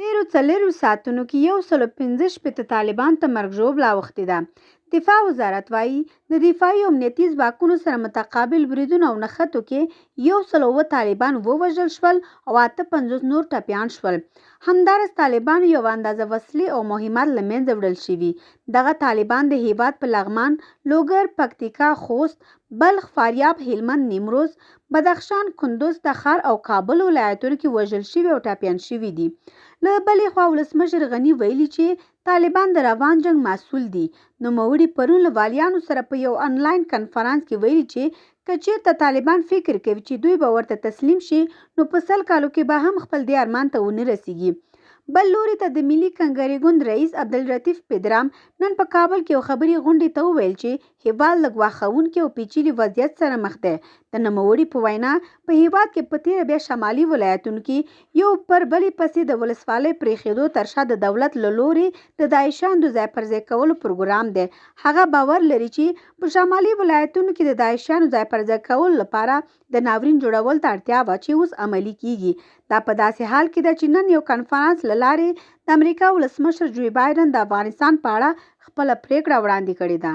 تېرو 4 ساعتونو کې 115 طالبان ته مرګ ژوبله اوښتې ده. دفاع وزارت وایي د دفاعي او امنیتي ځواکونو سره متقابل بریدونو او نښتو کې 107 طالبان ووژل شول او 58 نور ټپیان شول. همداراز طالبانو یو اندازه وسلې او مهمات له منځه وړل شوي. دغه طالبان د هېواد په لغمان، لوګر، پکتیکا، خوست، بلخ، فاریاب، هلمند، نیمروز، بدخشان، کندوز، تخار او کابل ولایتونو کې وژل شوي او ټپیان شوي دي. له بلې خوا ولسمشر غني ویلي چې طالبان د روان جنگ مسؤل دي. نوموړي پرون له والیانو سره په یو انلاین کنفرانس کې ویلي چې که چېرته طالبان فکر کوي چې دوی به ورته تسلیم شي نو په 100 کالو کې به هم خپل دې ارمان ته ونه رسیږي. بل لوري ته د ملي کنګرې ګوند رئیس عبداللطیف پیدرام نن په کابل کې یو خبري غونډې ته وویل چې هېواد له ګواښونکي او پیچلي وضعیت سره مخ دی. د نوموړي په وینا په هېواد کې په تېره بیا شمالي ولایتونو کې یو پر بلې پسې د ولسوالۍ پرېښودو تر شا د دولت له لورې د داعشیانو د ځای پر ځای کولو پروګرام دی. هغه باور لري چې په شمالي ولایتونو کې د داعشیانو ځای پر ځای کولو لپاره د ناورین جوړولو ته اړتیا وه چې اوس عملي کیږي. دا په داسې حال کې ده چې نن یو کنفرانس له لارې د امریکا ولسمشر جو بایدن د افغانستان په اړه خپله پریکړه وړاندې کړې ده.